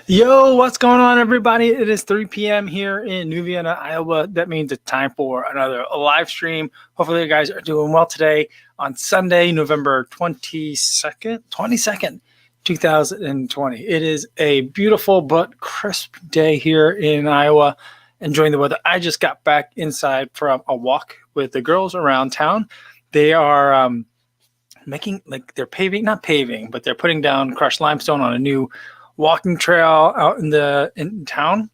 Yo, what's going on, everybody? It is 3 p.m. here in New Vienna, Iowa. That means it's time for another live stream. Hopefully, you guys are doing well today on Sunday, November 22nd, 2020. It is a beautiful but crisp day here in Iowa. Enjoying the weather. I just got back inside from a walk with the girls around town. They are they're not paving, but they're putting down crushed limestone on a new walking trail out in town,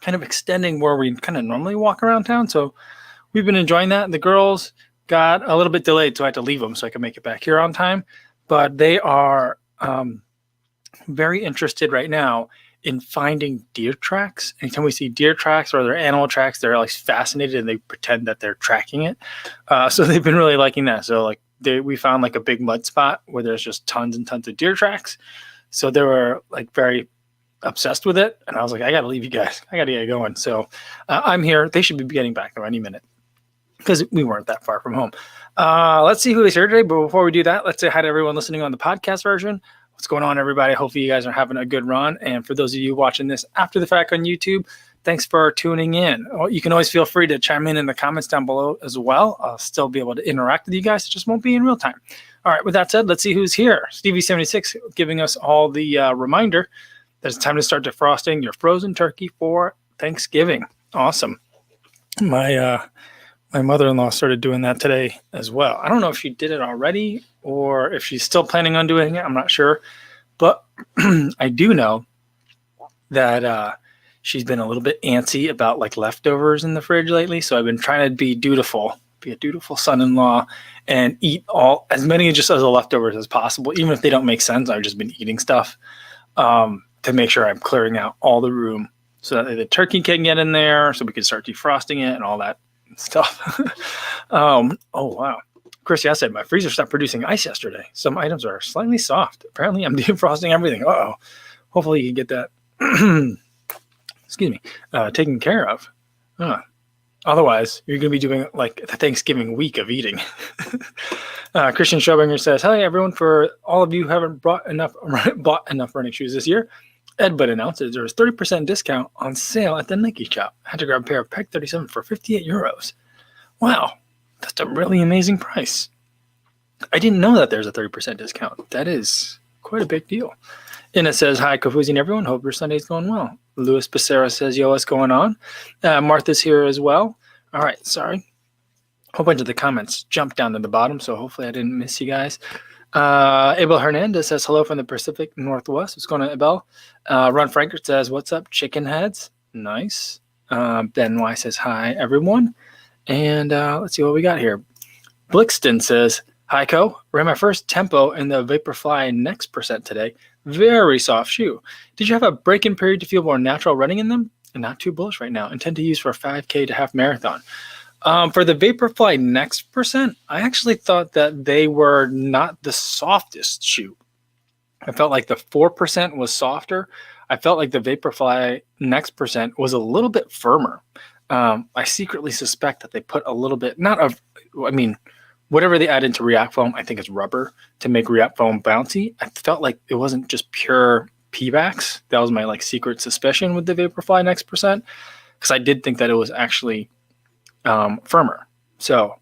kind of extending where we kind of normally walk around town. So we've been enjoying that. The girls got a little bit delayed, so I had to leave them so I could make it back here on time. But they are very interested right now in finding deer tracks. Anytime we see deer tracks or other animal tracks, they're like fascinated and they pretend that they're tracking it. So they've been really liking that. So like we found like a big mud spot where there's just tons and tons of deer tracks. So they were like very obsessed with it. And I was like, I got to leave you guys. I got to get going. So I'm here. They should be getting back there any minute because we weren't that far from home. Let's see who is here today. But before we do that, let's say hi to everyone listening on the podcast version. What's going on, everybody? Hopefully you guys are having a good run. And for those of you watching this after the fact on YouTube, thanks for tuning in. You can always feel free to chime in the comments down below as well. I'll still be able to interact with you guys. It just won't be in real time. All right, with that said, let's see who's here. Stevie76 giving us all the reminder that it's time to start defrosting your frozen turkey for Thanksgiving. Awesome. My mother-in-law started doing that today as well. I don't know if she did it already or if she's still planning on doing it. I'm not sure. But I do know that she's been a little bit antsy about like leftovers in the fridge lately. So I've been trying to be a dutiful son-in-law and eat as many just as the leftovers as possible, even if they don't make sense. I've just been eating stuff to make sure I'm clearing out all the room so that the turkey can get in there, so we can start defrosting it and all that stuff. Oh wow, Chris, yeah, I said my freezer stopped producing ice yesterday. Some items are slightly soft. Apparently, I'm defrosting everything. Hopefully you can get that. Excuse me, taken care of. Otherwise, you're going to be doing like the Thanksgiving week of eating. Christian Schobinger says, "Hi, everyone. For all of you who haven't bought enough running shoes this year, Ed Bud announces there is 30% discount on sale at the Nike shop. I had to grab a pair of Peg 37 for 58 euros. Wow, that's a really amazing price. I didn't know that there's a 30% discount. That is quite a big deal." And it says, "Hi, Kofuzi and everyone. Hope your Sunday's going well." Louis Becerra says, "Yo, what's going on?" Martha's here as well. All right, sorry. A whole bunch of the comments jumped down to the bottom, so hopefully I didn't miss you guys. Abel Hernandez says, "Hello from the Pacific Northwest." What's going on, Abel? Ron Frankert says, "What's up, chicken heads?" Nice. Ben Y says, "Hi, everyone." And let's see what we got here. Blixton says, "Hi, Co. Ran my first tempo in the Vaporfly Next Percent today. Very soft shoe. Did you have a break-in period to feel more natural running in them? And not too bullish right now. Intend to use for a 5K to half marathon." For the Vaporfly Next Percent, I actually thought that they were not the softest shoe. I felt like the 4% was softer. I felt like the Vaporfly Next Percent was a little bit firmer. I secretly suspect that they put a little bit, whatever they add into React Foam, I think it's rubber to make React Foam bouncy. I felt like it wasn't just pure P-backs. That was my like secret suspicion with the Vaporfly Next Percent, because I did think that it was actually firmer. So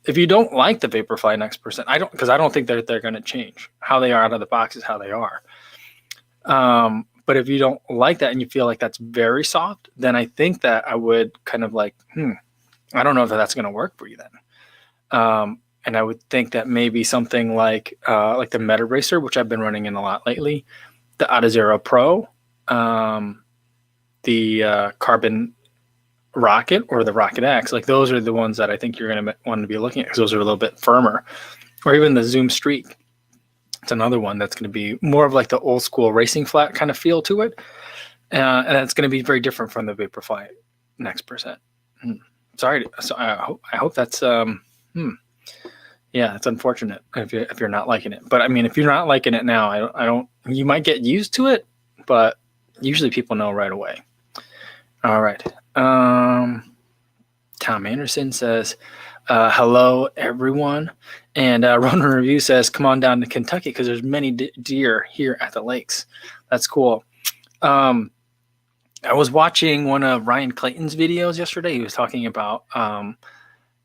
if you don't like the Vaporfly Next Percent, I don't think that they're going to change. How they are out of the box is how they are. But if you don't like that and you feel like that's very soft, then I think that I would kind of like, I don't know if that's going to work for you then. And I would think that maybe something like the Meta Racer, which I've been running in a lot lately, the Adazero Pro, the Carbon Rocket or the Rocket X, like those are the ones that I think you're going to want to be looking at because those are a little bit firmer. Or even the Zoom Streak. It's another one that's going to be more of like the old school racing flat kind of feel to it. And it's going to be very different from the Vaporfly Next Percent. Sorry. So I hope that's, yeah, it's unfortunate if you're not liking it. But I mean, if you're not liking it now, I don't, you might get used to it, but usually people know right away. All right. Tom Anderson says, hello, everyone. And Ronan Review says, come on down to Kentucky because there's many deer here at the lakes. That's cool. I was watching one of Ryan Clayton's videos yesterday. He was talking about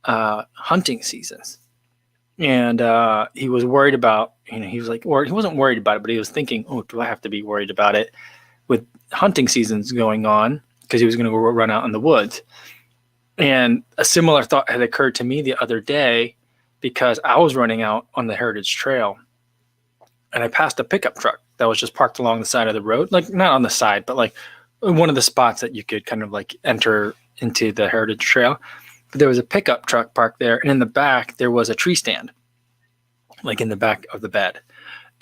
hunting seasons. And he was worried about, he was like, or he wasn't worried about it, but he was thinking, oh, do I have to be worried about it with hunting seasons going on? Because he was going to go run out in the woods. And a similar thought had occurred to me the other day because I was running out on the Heritage Trail and I passed a pickup truck that was just parked along the side of the road, like not on the side, but like one of the spots that you could kind of like enter into the Heritage Trail. But there was a pickup truck parked there, and in the back there was a tree stand, like in the back of the bed.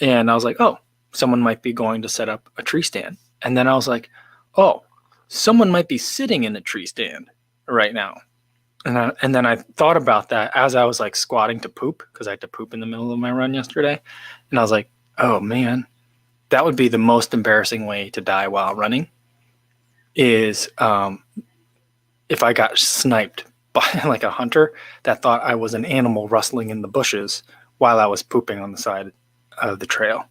And I was like, oh, someone might be going to set up a tree stand. And then I was like, oh, someone might be sitting in the tree stand right now. And then I thought about that as I was like squatting to poop, because I had to poop in the middle of my run yesterday. And I was like, oh man, that would be the most embarrassing way to die while running is if I got sniped by like a hunter that thought I was an animal rustling in the bushes while I was pooping on the side of the trail.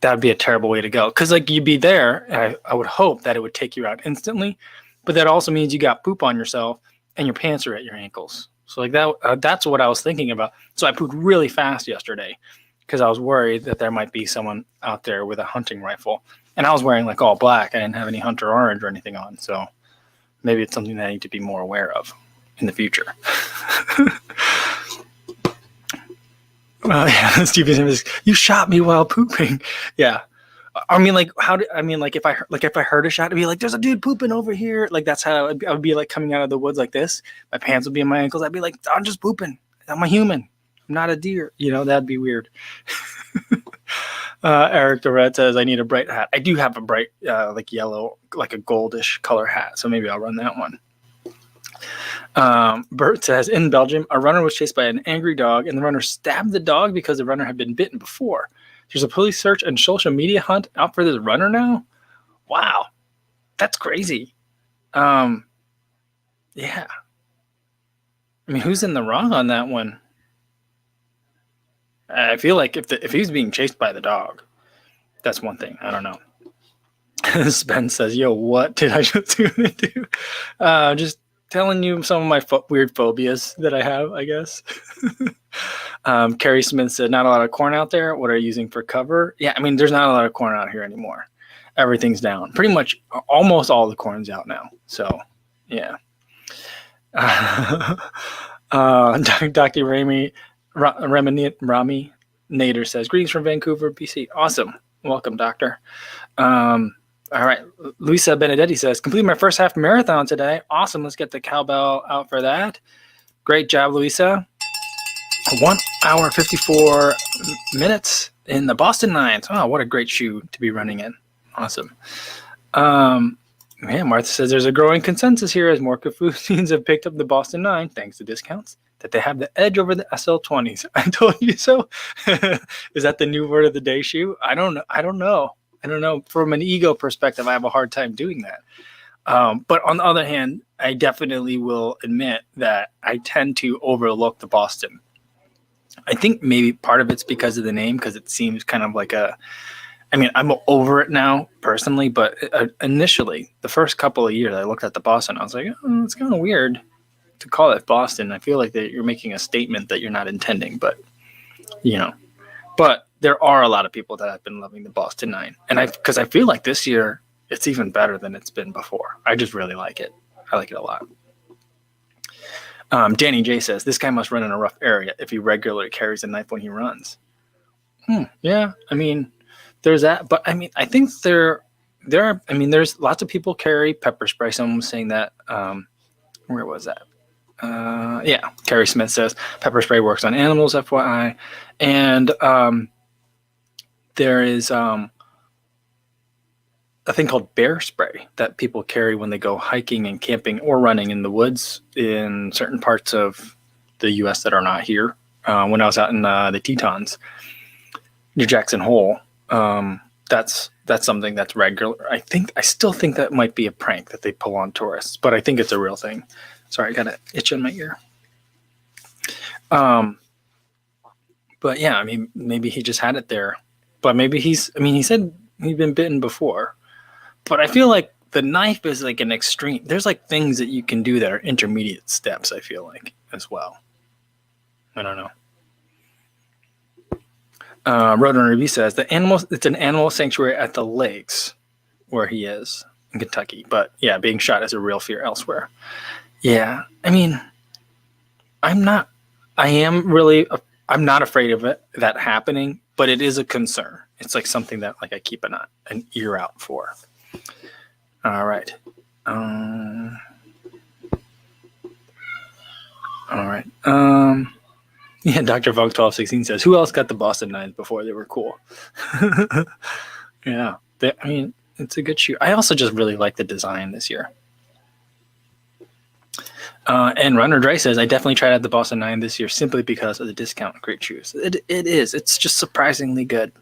That would be a terrible way to go. Because like you'd be there, and I would hope that it would take you out instantly. But that also means you got poop on yourself and your pants are at your ankles. So like that's what I was thinking about. So I pooped really fast yesterday because I was worried that there might be someone out there with a hunting rifle. And I was wearing like all black. I didn't have any hunter orange or anything on. So maybe it's something that I need to be more aware of in the future. Well, yeah, Stephen says, you shot me while pooping. Yeah. I mean, like, if I heard a shot, it'd be like, there's a dude pooping over here. Like, that's how I would be like coming out of the woods like this. My pants would be in my ankles. I'd be like, I'm just pooping. I'm a human. I'm not a deer. That'd be weird. Eric Dorette says, I need a bright hat. I do have a bright, like yellow, like a goldish color hat. So maybe I'll run that one. Bert says, in Belgium, a runner was chased by an angry dog, and the runner stabbed the dog because the runner had been bitten before. There's a police search and social media hunt out for this runner now. Wow, that's crazy. Yeah. I mean, who's in the wrong on that one? I feel like if he's being chased by the dog, that's one thing. I don't know. Ben says, yo, what did I just do? Just telling you some of my weird phobias that I have, I guess. Carrie Smith said, not a lot of corn out there. What are you using for cover? Yeah, I mean, there's not a lot of corn out here anymore. Everything's down. Pretty much almost all the corn's out now. So, yeah. Dr. Rami Nader says, greetings from Vancouver, BC. Awesome. Welcome, doctor. All right. Luisa Benedetti says, completed my first half marathon today. Awesome. Let's get the cowbell out for that. Great job, Luisa. 1 hour, 54 minutes in the Boston Nines. Oh, what a great shoe to be running in. Awesome. Martha says there's a growing consensus here as more Kofuzians have picked up the Boston 9, thanks to discounts, that they have the edge over the SL20s. I told you so. Is that the new word of the day shoe? I don't know. From an ego perspective, I have a hard time doing that. But on the other hand, I definitely will admit that I tend to overlook the Boston. I think maybe part of it's because of the name, because it seems kind of like I'm over it now personally, but initially, the first couple of years I looked at the Boston, I was like, oh, it's kind of weird to call it Boston. I feel like that you're making a statement that you're not intending, but But there are a lot of people that have been loving the Boston 9. And because I feel like this year, it's even better than it's been before. I just really like it. I like it a lot. Danny J says, this guy must run in a rough area if he regularly carries a knife when he runs. Yeah, I mean, there's that. But I mean, I think there's lots of people carry pepper spray. Someone was saying that. Where was that? Yeah, Carrie Smith says pepper spray works on animals, FYI. And there is a thing called bear spray that people carry when they go hiking and camping or running in the woods in certain parts of the U.S. that are not here. When I was out in the Tetons near Jackson Hole, that's something that's regular. I still think that might be a prank that they pull on tourists, but I think it's a real thing. Sorry, I got an itch in my ear. But yeah, maybe he just had it there. But maybe he said he'd been bitten before. But I feel like the knife is like an extreme. There's like things that you can do that are intermediate steps, I feel like, as well. I don't know. Roadrunner Review says it's an animal sanctuary at the lakes where he is in Kentucky. But yeah, being shot is a real fear elsewhere. Yeah, I mean, I'm not afraid of that happening, but it is a concern. It's like something that like I keep an ear out for. All right. All right. Yeah, Dr. Funk 1216 says, who else got the Boston Nines before they were cool? Yeah. I mean, it's a good shoe. I also just really like the design this year. And Runner Dre says, I definitely tried out the Boston 9 this year simply because of the discount. Great shoes. It is. It's just surprisingly good.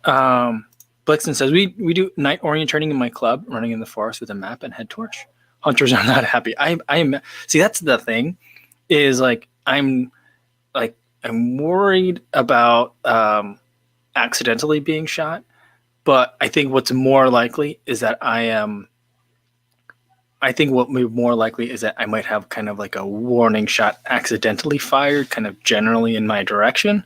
Blixen says, we do night orienteering in my club, running in the forest with a map and head torch. Hunters are not happy. I'm see, that's the thing is like, I'm worried about accidentally being shot. But I think what's more likely is that I think what would be more likely is that I might have kind of like a warning shot accidentally fired kind of generally in my direction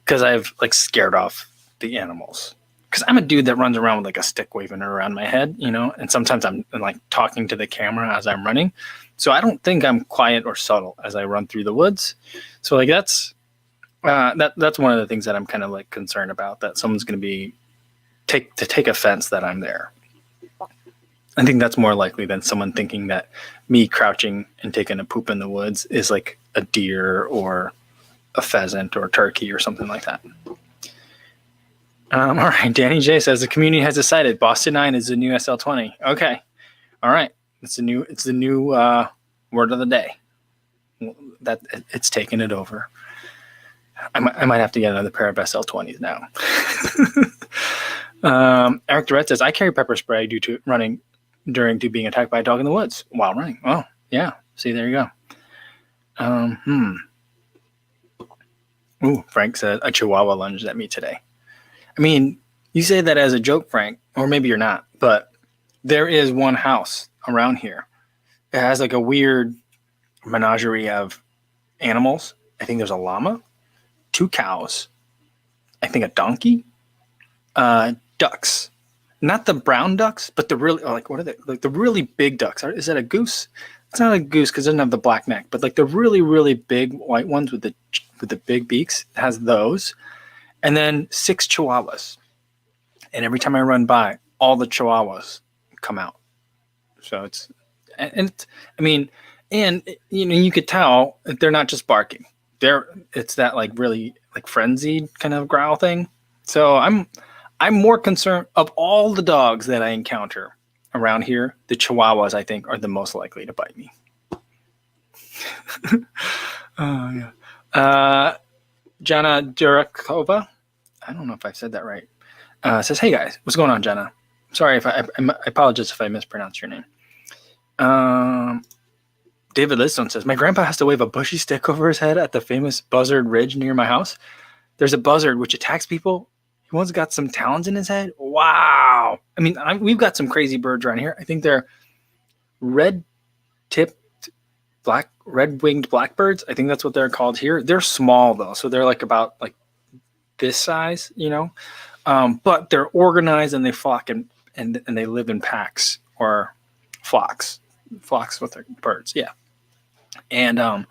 because I've like scared off the animals. Because I'm a dude that runs around with like a stick waving around my head, you know, and sometimes I'm like talking to the camera as I'm running. So I don't think I'm quiet or subtle as I run through the woods. So like that's one of the things that I'm kind of like concerned about, that someone's going to take offense that I'm there. I think that's more likely than someone thinking that me crouching and taking a poop in the woods is like a deer or a pheasant or a turkey or something like that. All right. Danny J says the community has decided Boston 9 is the new SL20. Okay. All right. It's the new word of the day. That it's taken it over. I might have to get another pair of SL20s now. Eric Durrett says, I carry pepper spray due to running during being attacked by a dog in the woods while running. Oh, yeah. See, there you go. Ooh, Frank said a chihuahua lunged at me today. I mean, you say that as a joke, Frank, or maybe you're not, but there is one house around here. It has like a weird menagerie of animals. I think there's a llama, 2 cows, I think a donkey, ducks. Not the brown ducks, but the really, like, what are they? Like the really big ducks. Is that a goose? It's not a goose because it doesn't have the black neck, but like the really, really big white ones with the big beaks, it has those. And then 6 chihuahuas. And every time I run by, all the chihuahuas come out. So you could tell they're not just barking. It's that like really like frenzied kind of growl thing. So I'm more concerned of all the dogs that I encounter around here. The chihuahuas, I think, are the most likely to bite me. Oh yeah. Jana Durakova, I don't know if I've said that right. Says, "Hey guys, what's going on, Jana? Sorry if I apologize if I mispronounced your name." David Liston says, my grandpa has to wave a bushy stick over his head at the famous buzzard ridge near my house. There's a buzzard which attacks people. He once got some talons in his head. Wow. I mean, we've got some crazy birds around here. I think they're red-winged blackbirds. I think that's what they're called here. They're small though. So they're like about like this size, you know, but they're organized and they flock and they live in packs or flocks with their birds. Yeah. And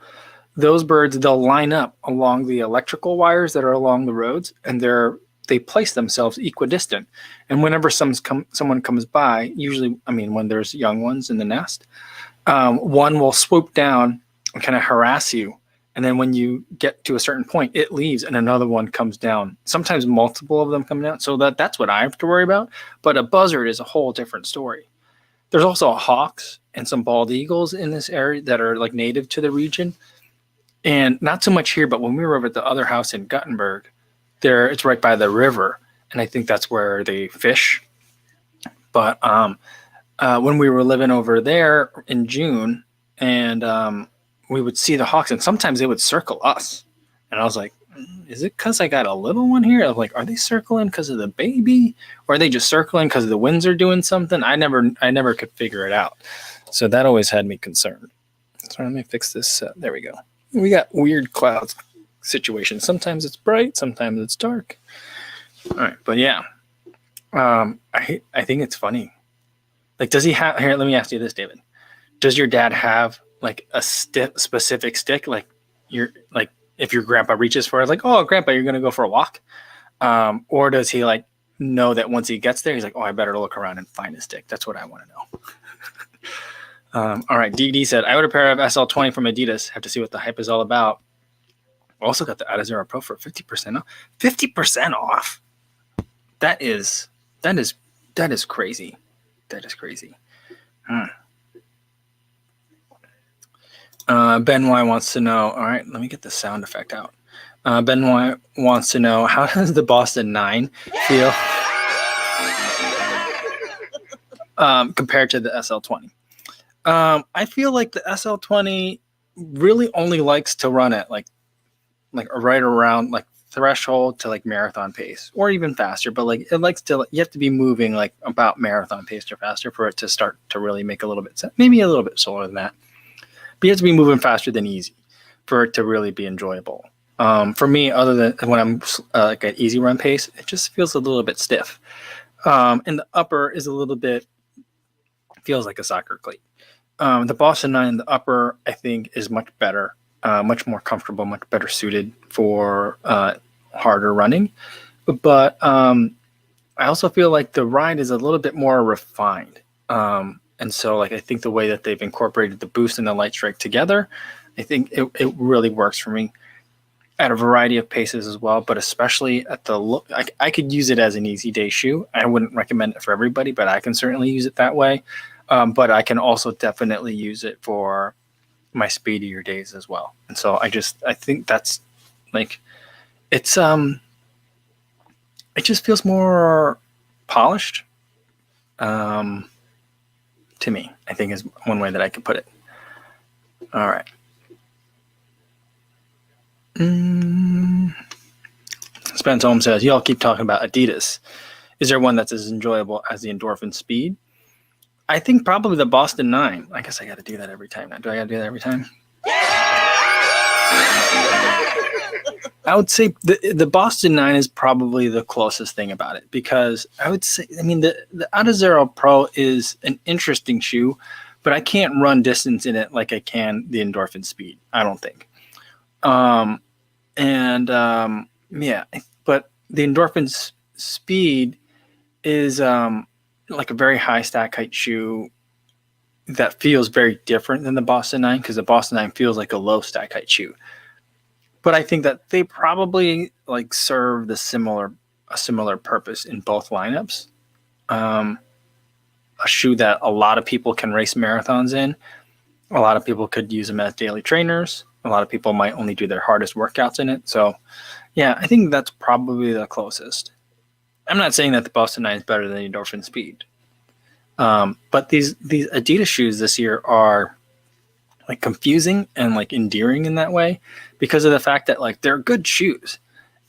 those birds, they'll line up along the electrical wires that are along the roads, and they place themselves equidistant. And whenever someone comes by, usually, I mean, when there's young ones in the nest, one will swoop down and kind of harass you. And then when you get to a certain point, it leaves and another one comes down. Sometimes multiple of them come down. So that's what I have to worry about. But a buzzard is a whole different story. There's also hawks and some bald eagles in this area that are like native to the region. And not so much here, but when we were over at the other house in Guttenberg, it's right by the river. And I think that's where they fish. But when we were living over there in June and we would see the hawks and sometimes they would circle us. And I was like, is it because I got a little one here? I'm like, are they circling because of the baby, or are they just circling because the winds are doing something? I never could figure it out. So that always had me concerned. So let me fix this. There we go. We got weird clouds situation. Sometimes it's bright, sometimes it's dark. All right, but yeah, I think it's funny. Like, does he have? Here, let me ask you this, David. Does your dad have like a specific stick? Like, you're like, if your grandpa reaches for it, like, oh, grandpa, you're gonna go for a walk, or does he like know that once he gets there, he's like, oh, I better look around and find a stick. That's what I want to know. All right, DD said, I ordered a pair of SL20 from Adidas. Have to see what the hype is all about. Also got the Adizero Pro for 50% off. 50% off. That is crazy. That is crazy. Ben Y wants to know. All right, let me get the sound effect out. Ben Y wants to know, how does the Boston 9 feel compared to the SL20? I feel like the SL20 really only likes to run at like right around like threshold to like marathon pace, or even faster. But like it likes to, you have to be moving like about marathon pace or faster for it to start to really make a little bit sense. Maybe a little bit slower than that. But you have to be moving faster than easy for it to really be enjoyable. For me, other than when I'm like at easy run pace, it just feels a little bit stiff. And the upper is a little bit, feels like a soccer cleat. The Boston 9 in the upper, I think, is much better, much more comfortable, much better suited for harder running. But I also feel like the ride is a little bit more refined. And so, like, I think the way that they've incorporated the boost and the light strike together, I think it really works for me at a variety of paces as well, but especially at the look. I could use it as an easy day shoe. I wouldn't recommend it for everybody, but I can certainly use it that way. But I can also definitely use it for my speedier days as well. And so I think that's like, it just feels more polished. To me, I think is one way that I could put it. All right. Spence Holmes says, y'all keep talking about Adidas. Is there one that's as enjoyable as the Endorphin Speed? I think probably the Boston 9. I guess I got to do that every time now. Do I got to do that every time? I would say the Boston 9 is probably the closest thing about it, because I would say, I mean, the Adizero Pro is an interesting shoe, but I can't run distance in it like I can the Endorphin Speed, I don't think. Yeah, but the Endorphin Speed is like a very high stack height shoe that feels very different than the Boston 9, because the Boston 9 feels like a low stack height shoe. But I think that they probably like serve a similar purpose in both lineups. A shoe that a lot of people can race marathons in. A lot of people could use them as daily trainers. A lot of people might only do their hardest workouts in it. So, yeah, I think that's probably the closest. I'm not saying that the Boston 9 is better than the Endorphin Speed. But these Adidas shoes this year are like confusing and like endearing in that way, because of the fact that like they're good shoes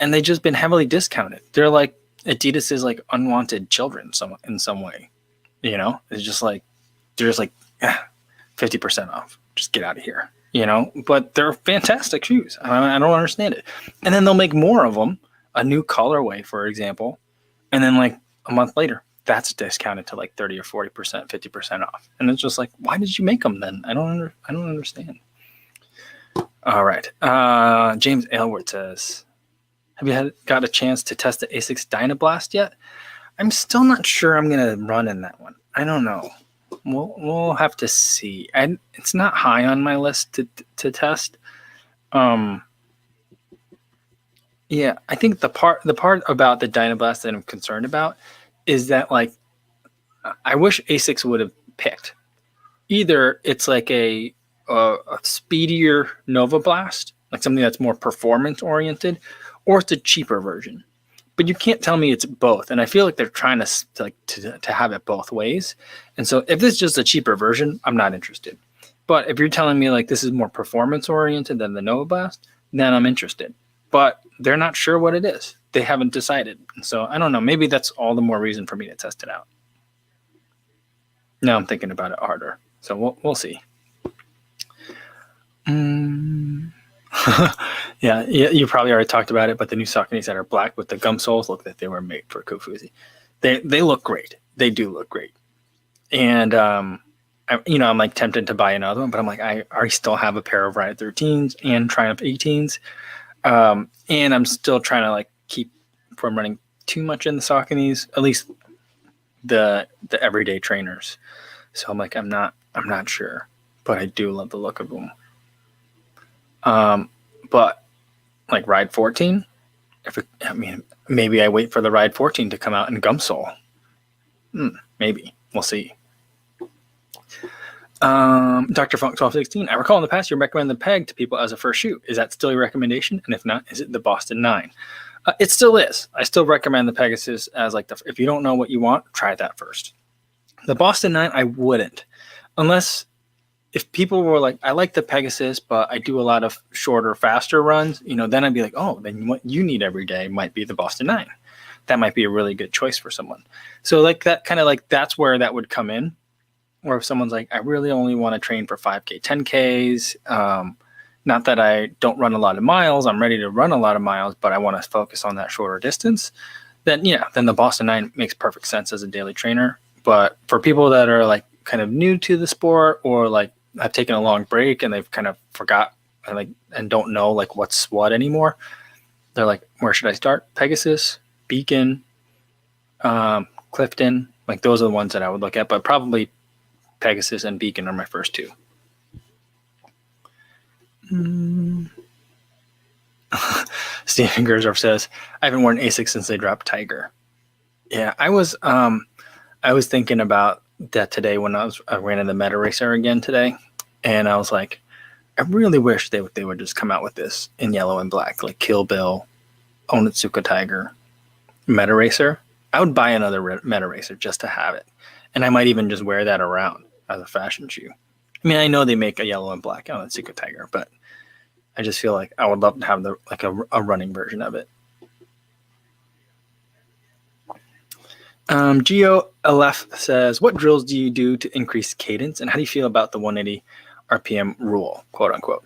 and they've just been heavily discounted. They're like Adidas's like unwanted children in some way, you know. It's just like they're just like 50% off, just get out of here, you know. But they're fantastic shoes. I don't understand it. And then they'll make more of them, a new colorway, for example, and then like a month later, that's discounted to like 30 or 40%, 50% off. And it's just like, why did you make them then? I don't understand. All right. James Aylward says, have you got a chance to test the ASICS Dynablast yet? I'm still not sure I'm going to run in that one. I don't know. We'll have to see. It's not high on my list to test. Yeah, I think the part about the Dynablast that I'm concerned about is that, like, I wish ASICS would have picked either it's like a speedier Nova Blast, like something that's more performance oriented, or it's a cheaper version. But you can't tell me it's both, and I feel like they're trying to have it both ways. And so if it's just a cheaper version, I'm not interested. But if you're telling me like this is more performance oriented than the Nova Blast, then I'm interested. but they're not sure what it is. They haven't decided. So I don't know. Maybe that's all the more reason for me to test it out. Now I'm thinking about it harder. So we'll see. Yeah, you probably already talked about it, but the new Sauconys that are black with the gum soles look like they were made for Kofuzi. They look great. They do look great. And I'm like tempted to buy another one, but I'm like, I already still have a pair of Ride 13s and Triumph 18s. And I'm still trying to like keep from running too much in the Sauconys, at least the everyday trainers. So I'm like, I'm not sure, but I do love the look of them. But like Ride 14, maybe I wait for the Ride 14 to come out in gum sole. Maybe we'll see. Dr. Funk 1216. I recall in the past you recommend the peg to people as a first shoe. Is that still your recommendation? And if not, is it the Boston 9? It still is. I still recommend the Pegasus as like if you don't know what you want, try that first. The Boston 9, I wouldn't, unless if people were like, I like the Pegasus, but I do a lot of shorter, faster runs. Then I'd be like, oh, then what you need every day might be the Boston 9. That might be a really good choice for someone. So like that kind of like that's where that would come in. Or if someone's like, I really only want to train for 5K, 10Ks. Not that I don't run a lot of miles. I'm ready to run a lot of miles, but I want to focus on that shorter distance. Then the Boston 9 makes perfect sense as a daily trainer. But for people that are like kind of new to the sport or like have taken a long break and they've kind of forgot and don't know like what's what anymore, they're like, where should I start? Pegasus, Beacon, Clifton. Like those are the ones that I would look at, but probably Pegasus and Beacon are my first two. Stephen Gersdorf says, I haven't worn ASICs since they dropped Tiger. Yeah, I was thinking about that today when I ran in the Meta Racer again today, and I was like, I really wish they would just come out with this in yellow and black, like Kill Bill, Onitsuka Tiger, Meta Racer. I would buy another Meta Racer just to have it, and I might even just wear that around as a fashion shoe. I mean, I know they make a yellow and black Onitsuka Tiger, but I just feel like I would love to have a running version of it. Geo LF says, what drills do you do to increase cadence, and how do you feel about the 180 RPM rule, quote unquote?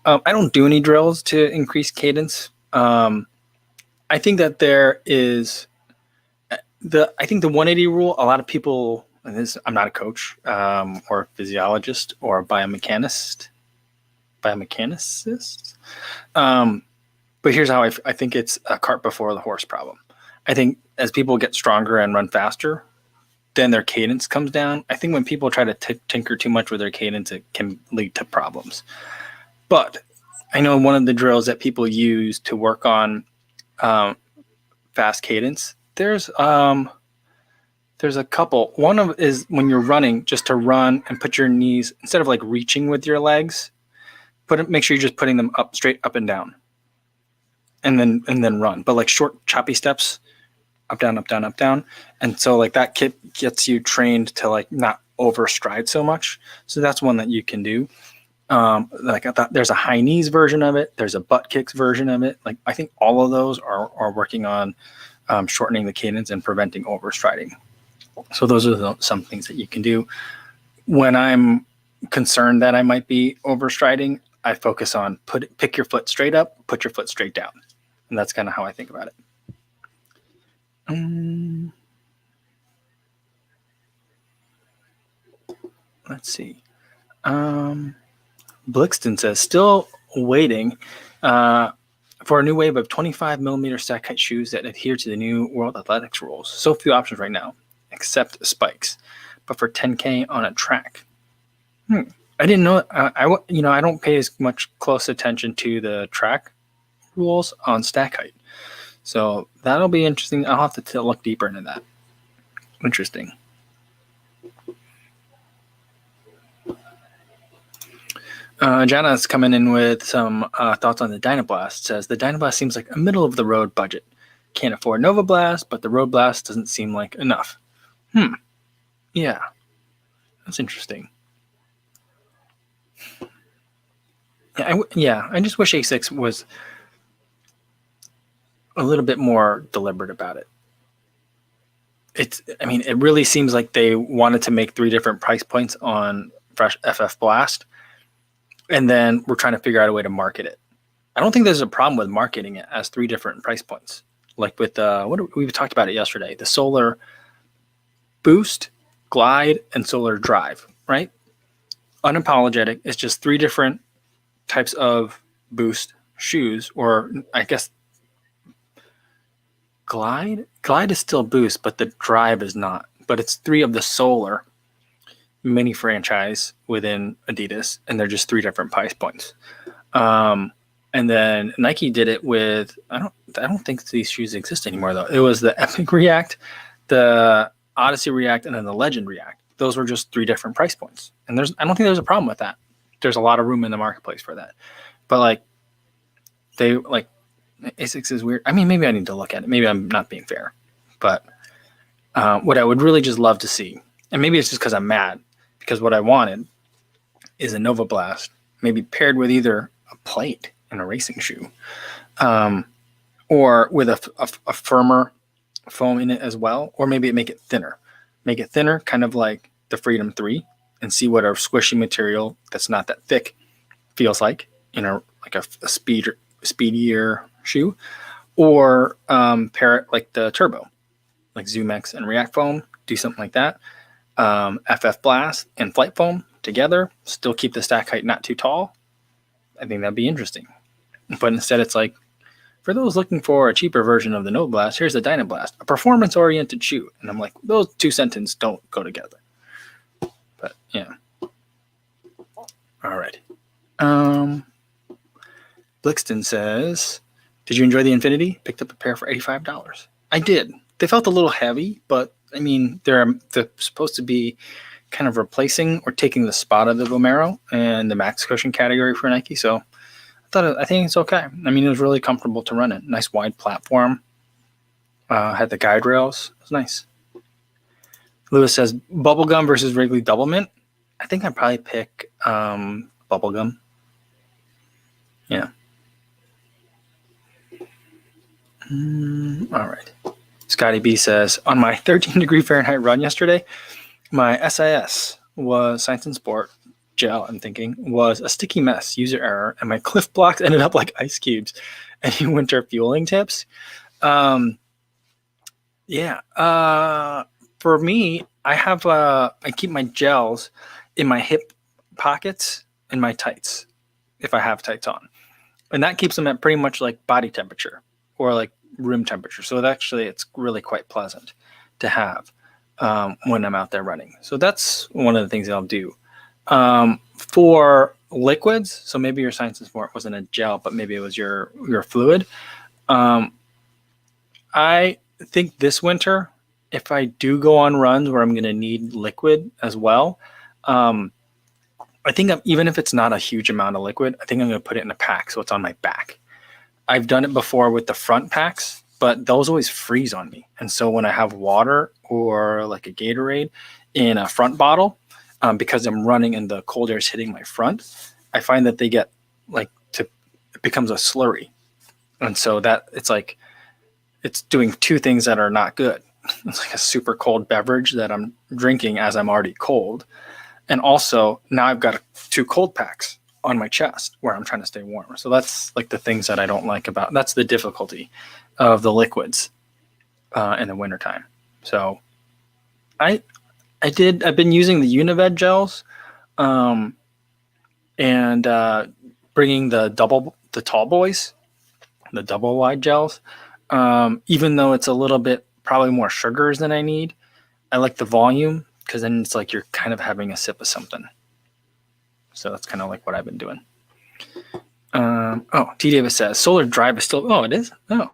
I don't do any drills to increase cadence. I think that there is I think the 180 rule, a lot of people, and this, I'm not a coach or a physiologist or a biomechanicist. But here's how I think it's a cart before the horse problem. I think as people get stronger and run faster, then their cadence comes down. I think when people try to tinker too much with their cadence, it can lead to problems. But I know one of the drills that people use to work on fast cadence, there's a couple. One of is when you're running, just to run and put your knees, instead of like reaching with your legs, make sure you're just putting them up, straight up and down, and then run. But like short, choppy steps, up, down, up, down, up, down. And so like that gets you trained to like not overstride so much. So that's one that you can do. Like I thought there's a high knees version of it. There's a butt kicks version of it. Like I think all of those are working on shortening the cadence and preventing overstriding. So those are some things that you can do. When I'm concerned that I might be overstriding, I focus on pick your foot straight up, put your foot straight down. And that's kind of how I think about it. Let's see. Blixton says, still waiting for a new wave of 25 millimeter stack height shoes that adhere to the new World Athletics rules. So few options right now, except spikes, but for 10K on a track. I didn't know. I don't pay as much close attention to the track rules on stack height. So that'll be interesting. I'll have to look deeper into that. Interesting. Jana's coming in with some thoughts on the Dynablast. Says the Dynablast seems like a middle of the road budget. Can't afford Nova Blast, but the Road Blast doesn't seem like enough. Yeah, that's interesting. I just wish A6 was a little bit more deliberate about it. It really seems like they wanted to make 3 different price points on Fresh FF Blast, and then we're trying to figure out a way to market it. I don't think there's a problem with marketing it as 3 different price points, like with we talked about it yesterday, the Solar Boost, Glide, and Solar Drive, right? Unapologetic. It's just 3 different types of Boost shoes, or I guess Glide is still Boost, but the Drive is not. But it's 3 of the Solar mini franchise within Adidas, and they're just 3 different price points. And then Nike did it with I don't think these shoes exist anymore though. It was the Epic React, the Odyssey React, and then the Legend React. Those were just 3 different price points, and I don't think there's a problem with that. There's a lot of room in the marketplace for that, but ASICS is weird. I mean, maybe I need to look at it. Maybe I'm not being fair, but what I would really just love to see, and maybe it's just because I'm mad, because what I wanted is a Nova Blast, maybe paired with either a plate and a racing shoe, or with a firmer foam in it as well, or maybe make it thinner, kind of like the Freedom 3, and see what a squishy material that's not that thick feels like in a speedier shoe, or pair it like the Turbo, like Zoom X and React Foam, do something like that. FF Blast and Flight Foam together, still keep the stack height not too tall. I think that'd be interesting. But instead it's like, for those looking for a cheaper version of the Nova Blast, here's the Dynablast, a performance-oriented shoe. And I'm like, those 2 sentences don't go together. But yeah. All right. Blixton says, did you enjoy the Infinity? Picked up a pair for $85. I did. They felt a little heavy, but I mean, they're supposed to be kind of replacing or taking the spot of the Vomero and the max cushion category for Nike. So I think it's okay. I mean, it was really comfortable to run it. Nice wide platform. Had the guide rails. It was nice. Lewis says, bubblegum versus Wrigley Double Mint. I think I'd probably pick bubblegum. Yeah. All right. Scotty B says, on my 13-degree Fahrenheit run yesterday, my SIS was Science and Sport gel, I'm thinking, was a sticky mess, user error, and my Cliff blocks ended up like ice cubes. Any winter fueling tips? For me, I keep my gels in my hip pockets and my tights, if I have tights on. And that keeps them at pretty much like body temperature or like room temperature. So it's really quite pleasant to have when I'm out there running. So that's one of the things that I'll do. For liquids, so maybe your Science and Sport wasn't a gel, but maybe it was your fluid. I think this winter, if I do go on runs where I'm going to need liquid as well, I think even if it's not a huge amount of liquid, I think I'm going to put it in a pack so it's on my back. I've done it before with the front packs, but those always freeze on me. And so when I have water or like a Gatorade in a front bottle, because I'm running and the cold air is hitting my front, I find that they get it becomes a slurry. And so that it's doing 2 things that are not good. It's like a super cold beverage that I'm drinking as I'm already cold. And also now I've got 2 cold packs on my chest where I'm trying to stay warm. So that's like the things that I don't like that's the difficulty of the liquids in the wintertime. So I've been using the Unived gels and bringing the tall boys, the double wide gels. Even though it's a little bit probably more sugars than I need, I like the volume because then it's like you're kind of having a sip of something. So that's kind of like what I've been doing. T. Davis says, Solar Drive is still... Oh, it is? Oh.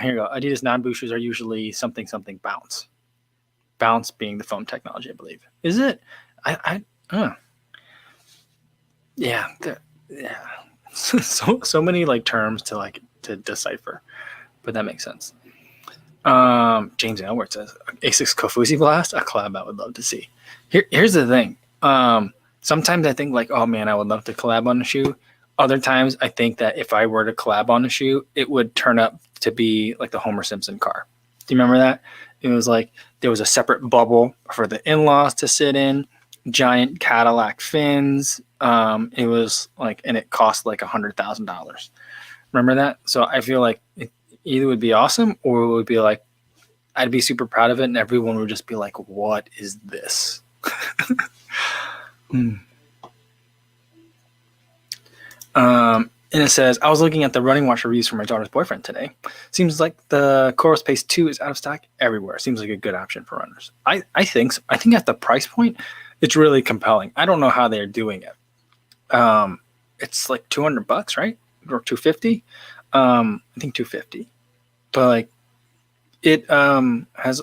Here you go. Adidas non-boost shoes are usually something bounce. Bounce being the foam technology, I believe. Is it? Yeah. Yeah. so many like terms to decipher, but that makes sense. James Elward says, ASICS Kofuzi Blast, a collab I would love to see. Here's the thing. Sometimes I think like, oh man, I would love to collab on a shoe. Other times, I think that if I were to collab on a shoe, it would turn up to be like the Homer Simpson car. Do you remember that? It was like there was a separate bubble for the in-laws to sit in, giant Cadillac fins. It was like, and it cost like $100,000. Remember that? So I feel like it either would be awesome or it would be like, I'd be super proud of it and everyone would just be like, what is this? And it says, I was looking at the running watch reviews for my daughter's boyfriend today. Seems like the Coros Pace 2 is out of stock everywhere. Seems like a good option for runners. I think so. I think at the price point, it's really compelling. I don't know how they're doing it. It's like $200, right? Or $250. I think $250. But like it has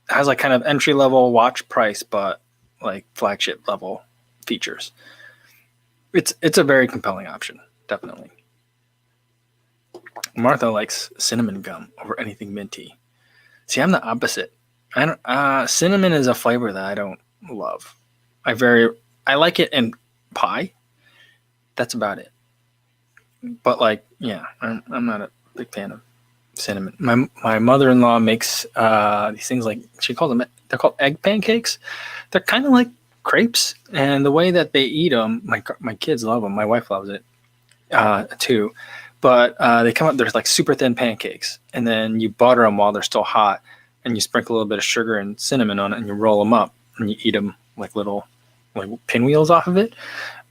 like kind of entry level watch price, but like flagship level features. It's a very compelling option, definitely. Martha likes cinnamon gum over anything minty. See, I'm the opposite. I don't. Cinnamon is a flavor that I don't love. I like it in pie. That's about it. But like, yeah, I'm not a big fan of cinnamon. My mother-in-law makes these things like she calls them. They're called egg pancakes. They're kind of like crepes, and the way that they eat them, my kids love them. My wife loves it too. But they come up. They're like super thin pancakes, and then you butter them while they're still hot, and you sprinkle a little bit of sugar and cinnamon on it, and you roll them up, and you eat them like little like pinwheels off of it.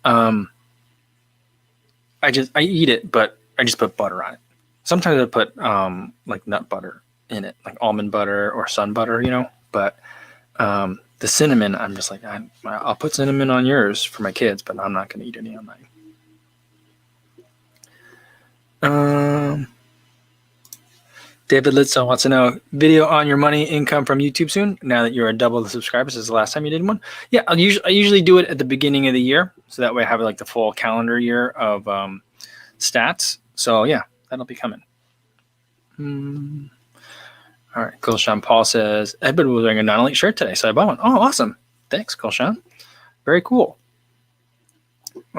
I eat it, but I just put butter on it. Sometimes I put like nut butter in it, like almond butter or sun butter, you know. But the cinnamon, I'm just like, I'll put cinnamon on yours for my kids, but I'm not going to eat any on mine. David Lidstone wants to know, video on your money income from YouTube soon, now that you're at double the subscribers as the last time you did one? Yeah, I usually do it at the beginning of the year, so that way I have like the full calendar year of stats. So yeah, that'll be coming. All right, cool. Sean Paul says, Edward was wearing a non-elite shirt today, so I bought one. Oh, awesome. Thanks, cool Sean. Very cool.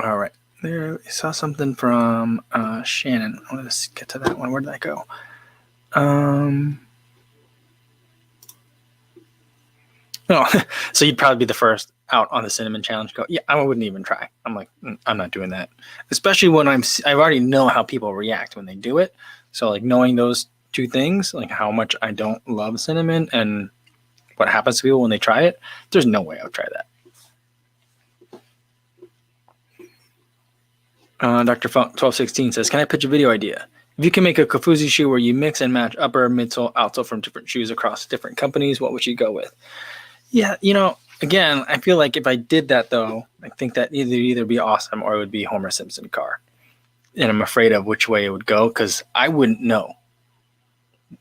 All right. There, we saw something from Shannon. Let's get to that one. Where did that go? Oh, so you'd probably be the first out on the cinnamon challenge. Go, yeah, I wouldn't even try. I'm like, I'm not doing that. Especially when I already know how people react when they do it. So like knowing those two things, like how much I don't love cinnamon and what happens to people when they try it, there's no way I would try that. Dr. Funk 1216 says, can I pitch a video idea? If you can make a Kofuzi shoe where you mix and match upper, midsole, outsole from different shoes across different companies, what would you go with? Yeah, you know, again, I feel like if I did that, though, I think that either be awesome or it would be Homer Simpson car. And I'm afraid of which way it would go because I wouldn't know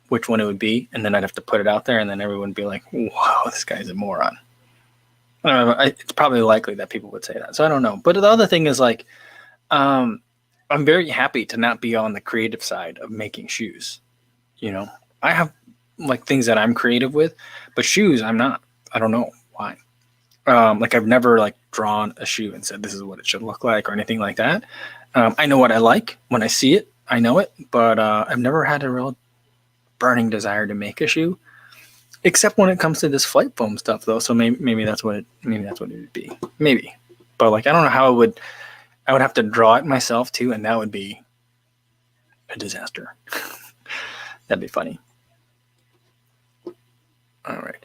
which one it would be. And then I'd have to put it out there and then everyone would be like, whoa, this guy's a moron. I don't know, it's probably likely that people would say that. So I don't know. But the other thing is like, I'm very happy to not be on the creative side of making shoes. You know, I have like things that I'm creative with, but shoes, I'm not. I don't know why. Like I've never like drawn a shoe and said, this is what it should look like or anything like that. I know what I like when I see it. I know it, but I've never had a real burning desire to make a shoe, except when it comes to this flight foam stuff though. So maybe that's what it would be. Maybe, but like, I don't know how it would. I would have to draw it myself too, and that would be a disaster. That'd be funny. All right.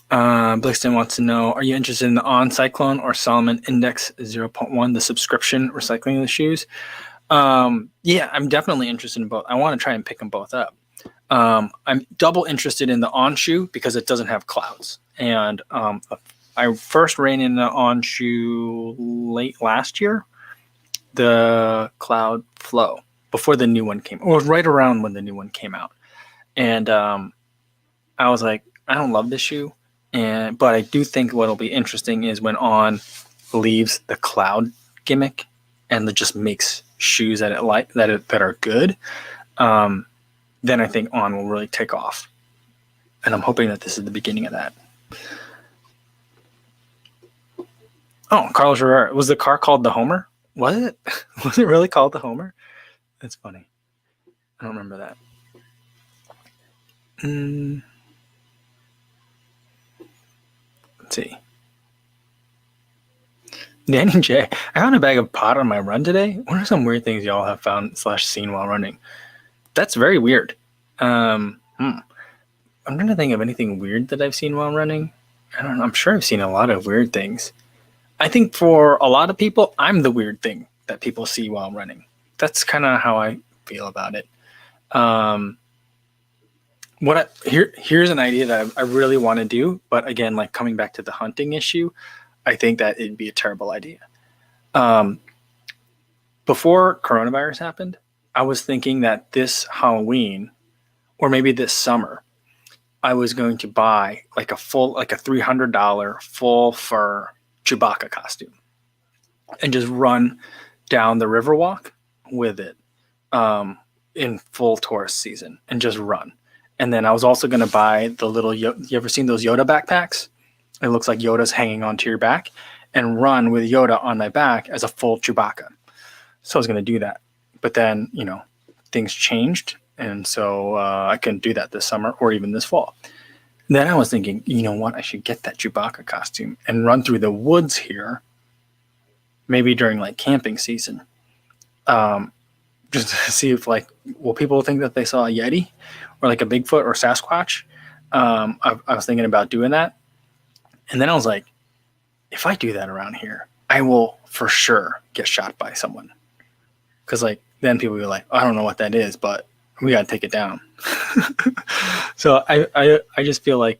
Blixton wants to know, are you interested in the On Cyclone or Solomon Index 0.1, the subscription recycling of the shoes? Yeah, I'm definitely interested in both. I want to try and pick them both up. I'm double interested in the On shoe because it doesn't have clouds. And I first ran in the On shoe late last year. The Cloud Flow before the new one came, or right around when the new one came out. And I was like, I don't love this shoe. But I do think what'll be interesting is when On leaves the cloud gimmick and it just makes shoes that are good. Then I think On will really take off. And I'm hoping that this is the beginning of that. Oh, Carlos Herrera. Was the car called the Homer? Was it? Was it really called the Homer? That's funny. I don't remember that. Let's see. Danny J. I found a bag of pot on my run today. What are some weird things y'all have found / seen while running? That's very weird. I'm trying to think of anything weird that I've seen while running. I don't know. I'm sure I've seen a lot of weird things. I think for a lot of people, I'm the weird thing that people see while running. That's kind of how I feel about it. Here's an idea that I really want to do, but again, like coming back to the hunting issue, I think that it'd be a terrible idea. Before coronavirus happened, I was thinking that this Halloween, or maybe this summer, I was going to buy like a $300 full fur Chewbacca costume and just run down the Riverwalk with it in full tourist season and just run. And then I was also going to buy the little, you ever seen those Yoda backpacks? It looks like Yoda's hanging onto your back, and run with Yoda on my back as a full Chewbacca. So I was going to do that. But then, things changed. And so I couldn't do that this summer or even this fall. Then I was thinking, you know what? I should get that Chewbacca costume and run through the woods here, maybe during like camping season. Just to see if will people think that they saw a Yeti or like a Bigfoot or Sasquatch? I was thinking about doing that. And then I was like, if I do that around here, I will for sure get shot by someone. Because then people will be like, I don't know what that is, but we got to take it down. So I just feel like,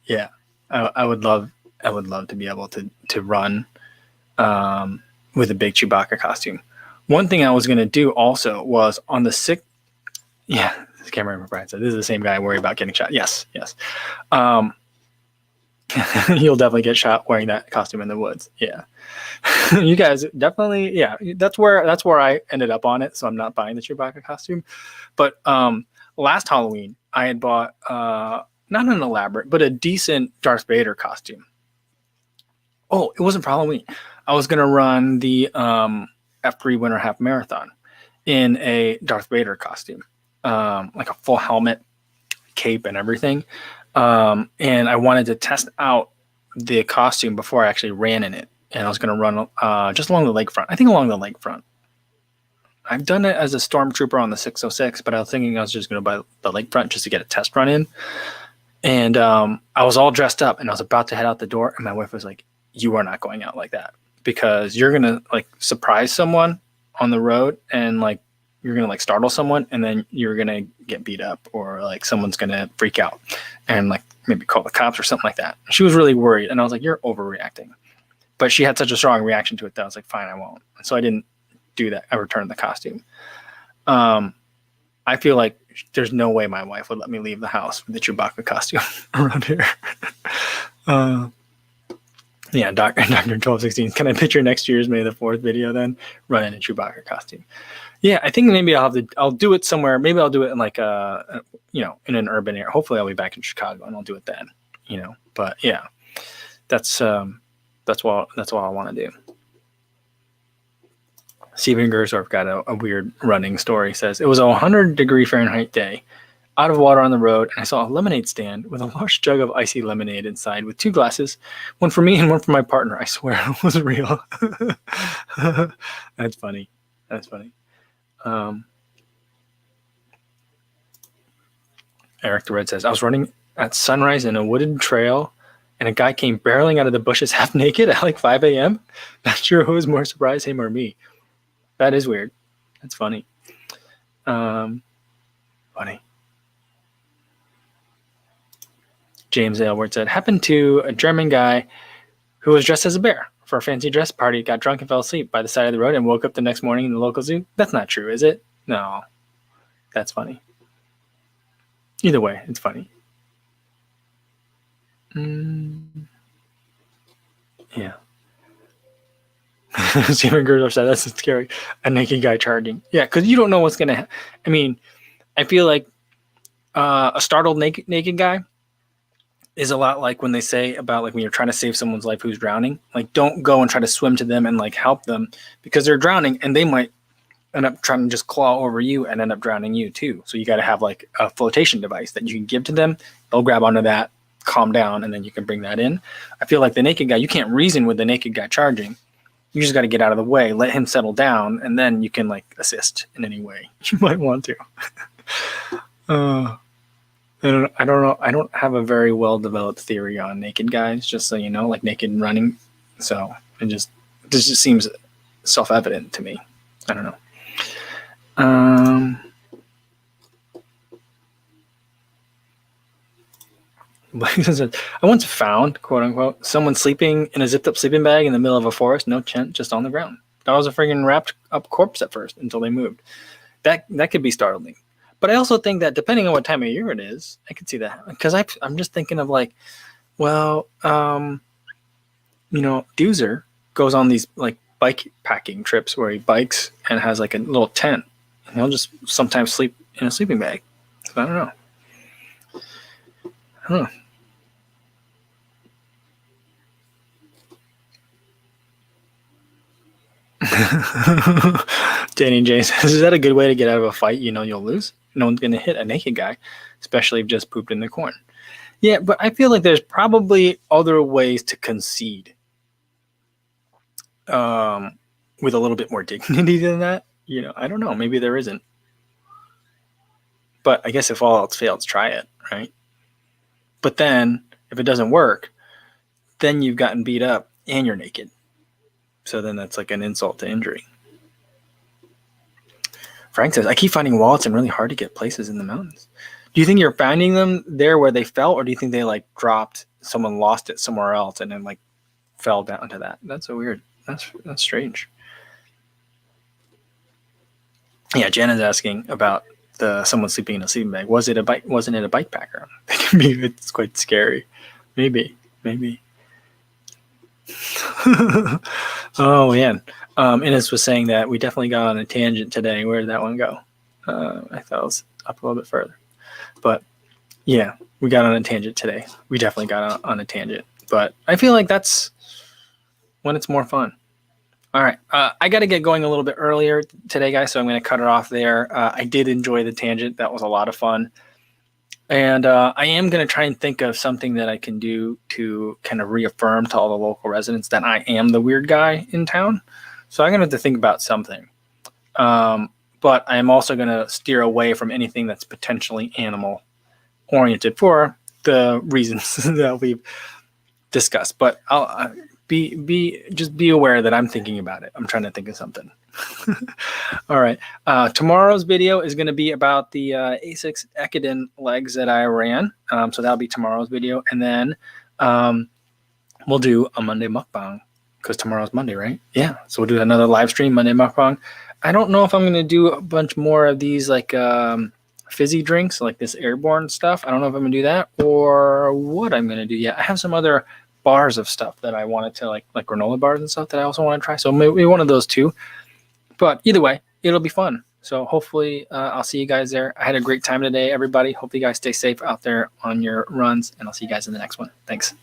yeah, I would love to be able to run with a big Chewbacca costume. One thing I was going to do also was on the 6th. Yeah, I can't remember what Brian said. This is the same guy I worry about getting shot. Yes. You'll definitely get shot wearing that costume in the woods. Yeah. You guys definitely, yeah, that's where I ended up on it. So I'm not buying the Chewbacca costume. But last Halloween, I had bought not an elaborate, but a decent Darth Vader costume. Oh, it wasn't for Halloween. I was going to run the F3 Winter Half Marathon in a Darth Vader costume, like a full helmet, cape, and everything. And I wanted to test out the costume before I actually ran in it. And I was going to run just along the lakefront. I think along the lakefront. I've done it as a stormtrooper on the 606, but I was thinking I was just going to buy the lakefront just to get a test run in. And I was all dressed up, and I was about to head out the door, and my wife was like, "You are not going out like that because you're going to surprise someone on the road, and you're going to startle someone, and then you're going to get beat up, or someone's going to freak out and maybe call the cops or something like that." She was really worried, and I was like, "You're overreacting." But she had such a strong reaction to it that I was like, "Fine, I won't." And so I didn't do that. I returned the costume. I feel like there's no way my wife would let me leave the house with the Chewbacca costume around here. Yeah, Dr. 1216. Can I picture next year's May the 4th video then? Running a Chewbacca costume. Yeah, I think maybe I'll do it somewhere. Maybe I'll do it in in an urban area. Hopefully I'll be back in Chicago and I'll do it then, But yeah, that's what I want to do. Steven Gersdorf got a weird running story. Says, it was a 100-degree Fahrenheit day, out of water on the road, and I saw a lemonade stand with a large jug of icy lemonade inside with 2 glasses, one for me and one for my partner. I swear it was real. That's funny. Eric the Red says, I was running at sunrise in a wooded trail, and a guy came barreling out of the bushes half naked at 5 a.m. Not sure who was more surprised, him or me. That is weird. That's funny. Funny. James Aylward said, happened to a German guy who was dressed as a bear for a fancy dress party, got drunk and fell asleep by the side of the road and woke up the next morning in the local zoo. That's not true, is it? No. That's funny. Either way, it's funny. Yeah. Steven Gertler said, that's scary. A naked guy charging. Yeah, because you don't know what's going to happen. I mean, I feel like a startled naked guy is a lot like when they say about like when you're trying to save someone's life who's drowning, like don't go and try to swim to them and like help them because they're drowning and they might end up trying to just claw over you and end up drowning you too. So you got to have like a flotation device that you can give to them. They'll grab onto that, calm down, and then you can bring that in. I feel like the naked guy, you can't reason with the naked guy charging. You just got to get out of the way, let him settle down, and then you can like assist in any way you might want to. I don't know. I don't have a very well developed theory on naked guys, just so you know, like naked running. So this just seems self evident to me. I don't know. I once found, quote unquote, someone sleeping in a zipped up sleeping bag in the middle of a forest, no tent, just on the ground. That was a friggin' wrapped up corpse at first until they moved. That could be startling. But I also think that depending on what time of year it is, I could see that. Because I'm just thinking of like, well, Doozer goes on these like bike packing trips where he bikes and has like a little tent. And he'll just sometimes sleep in a sleeping bag. So I don't know. Danny J says, is that a good way to get out of a fight? You know you'll lose. No one's going to hit a naked guy, especially if just pooped in the corn. Yeah, but I feel like there's probably other ways to concede with a little bit more dignity than that. I don't know. Maybe there isn't. But I guess if all else fails, try it, right? But then if it doesn't work, then you've gotten beat up and you're naked. So then that's like an insult to injury. Frank says, I keep finding wallets and really hard to get places in the mountains. Do you think you're finding them there where they fell, or do you think they like dropped, someone lost it somewhere else and then like fell down to that? That's so weird. That's strange. Yeah, Jen is asking about someone sleeping in a sleeping bag. Wasn't it a bike packer? It's quite scary. Maybe. Oh man. Ines was saying that we definitely got on a tangent today. Where did that one go? I thought it was up a little bit further. But yeah, we got on a tangent today. We definitely got on a tangent. But I feel like that's when it's more fun. All right. I got to get going a little bit earlier today, guys, so I'm going to cut it off there. I did enjoy the tangent. That was a lot of fun. And I am going to try and think of something that I can do to kind of reaffirm to all the local residents that I am the weird guy in town. So I'm going to have to think about something. But I'm also going to steer away from anything that's potentially animal oriented for the reasons that we've discussed. But I'll just be aware that I'm thinking about it. I'm trying to think of something. All right. Tomorrow's video is going to be about the Asics Ekiden legs that I ran. So that'll be tomorrow's video. And then we'll do a Monday mukbang because tomorrow's Monday, right? Yeah. So we'll do another live stream Monday mukbang. I don't know if I'm going to do a bunch more of these like fizzy drinks, like this airborne stuff. I don't know if I'm going to do that or what I'm going to do yet. I have some other bars of stuff that I wanted to like granola bars and stuff that I also want to try. So maybe one of those too. But either way, it'll be fun. So hopefully I'll see you guys there. I had a great time today, everybody. Hope you guys stay safe out there on your runs, and I'll see you guys in the next one. Thanks.